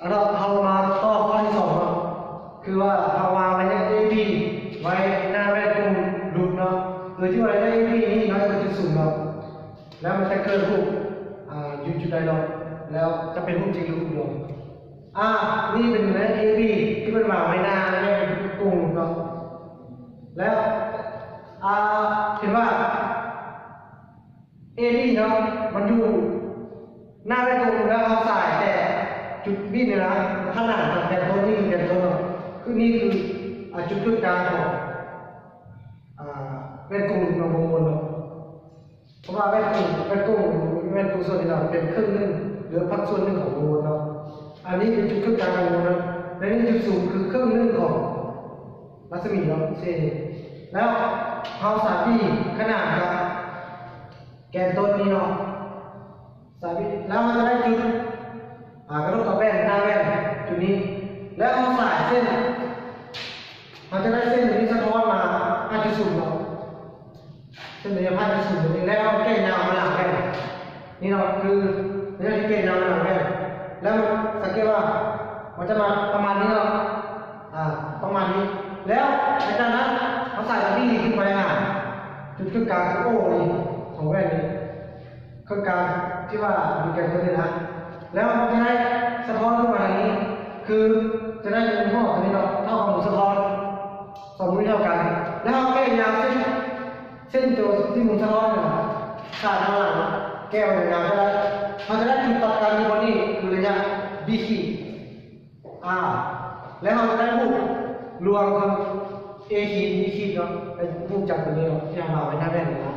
เรามาต่อข้อที่สองเนาะคือว่าเราวางระยะ AP ไว้หน้าแว่นกลมหลุดเนาะโดยที่ว่าระยะ AP นี่น้อยกว่าจุดศูนย์เนาะแล้วมันจะเกิดรูปอยู่จุดใดเนาะแล้วจะเป็นรูปจริงหรือรูปเดียวนี่เป็นระยะ AP ที่มันวางไว้หน้าแว่นกลมหลุดเนาะแล้วเห็นว่า AP เนาะมันอยู่หน้าแว่นกลมแล้วเอาสายแต่จุดบีเนี่ยนะข้างหลังกับแกนโทนี่คือแกนโทนคือนี่คือจุดกลางของแว่นกลมของวงกลมเพราะว่าแว่นกลมส่วนนี้เราเป็นครึ่งนึงหรือพักส่วนนึงของวงกลมอันนี้เป็นจุดกลางของวงกลมและนี่จุดสูงคือครึ่งนึงของรัศมีเนาะเช่นแล้วเอาสาบีขนาดกับแกนต้นนี้เนาะสาบีแล้วมันจะได้จุดกระทบกับแว่นหน้าแว่นจุดนี้แล้วเอาสายเส้นมันจะได้เส้นนี้สะท้อนมา5.0เนาะเส้นนี้5.0ตรงนี้แล้วเอาแก้ยาวมาหลังแว่นนี่เนาะคือเรื่องที่แก้ยาวมาหลังแว่นแล้วสังเกตว่ามันจะมาประมาณนี้เนาะประมาณนี้แล้วจากนั้นเอาสายตรงนี้ขึ้นไปจุดกลางโอ้นี่ของแว่นนี้กลางที่ว่ามีแกนตัวนี้นะแล้วมันจะได้สะท้อนขึ้นมาทางนี้คือจะได้เป็นห้อตัวนี้เนาะเท่ากับหมุนสะท้อนสองมุมเท่ากันแล้วแก้ยาวเส้นตัวที่หมุนสะท้อนเนี่ยขาดข้างหลังแก้วยาวจะได้มันจะได้จุดตัดกันที่บนนี้คือระยะ B ขีดแล้วเราจะได้รูปรวมกับ A ขีด B ขีดเนาะเป็นรูปจากตัวนี้เนาะที่เรามาไว้หน้าแว่นนะ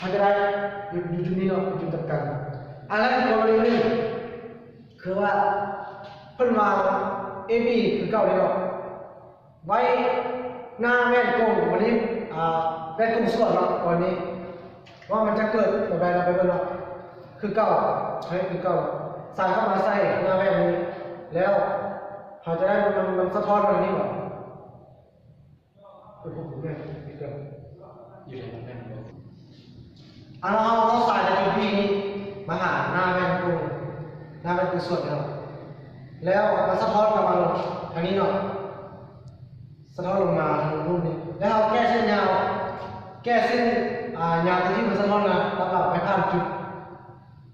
มันจะได้อยู่จุดนี้เนาะจุดตัดกันแล้วอีกกรณีนึงคือว่าเพิ่นวาง AB คือเก่าเลยเนาะไว้หน้าแว่นกลมวันนี้แว่นกลมส่วนเนาะวันนี้ว่ามันจะเกิดแบบไรเราไปเบิ่งเนาะคือเก่าคือเก่าใส่เข้ามาใส่หน้าแว่นนี้แล้วเขาจะได้มันสะท้อนแบบนี้หรอคือผมเนี่ยคือเก่าอยู่ในแว่นเราใส่ในจุดนี้มาหาหน้าแว่นกลมหน้าแว่นกลมส่วนเนาะแล้วมันสะท้อนกลับมาทางนี้เนาะสะท้อนลงมาทางรูปนี้แล้วเราแก้เส้นยาวแก้เส้นยาวที่มันสะท้อนนะแล้วก็ไปผ่านจุด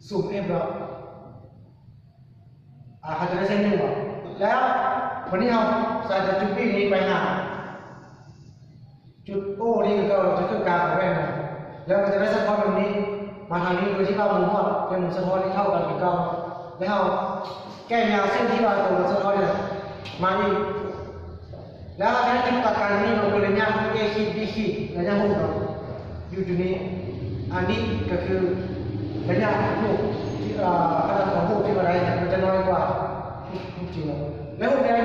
สูง F แล้วเขาจะได้เส้นหนึ่งแล้ววันนี้เราใส่จากจุด B นี้ไปหาจุด O นี่คือเราจะขึ้นกลางของแว่นนะแล้วมันจะได้สะท้อนแบบนี้มาทางนี้โดยที่เราหมุนหมดเป็นหมุนสะท้อนที่เท่ากันกับเราแล้วแก้ยาวเส้นที่เราตรงสะท้อนเนี่ยมาอีกแล้วเราได้จุดตัดการนี้เราเป็นระยะ A ขีด B ขีดระยะหูเราอยู่จุดนี้อันนี้ก็คือระยะหูที่ขนาดของหูที่มาได้มันจะน้อยกว่าหูจริงแล้วหูนี้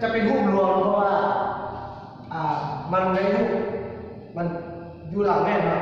จะเป็นหูรวมเพราะว่ามันในหูมันอยู่หลังแม่นะ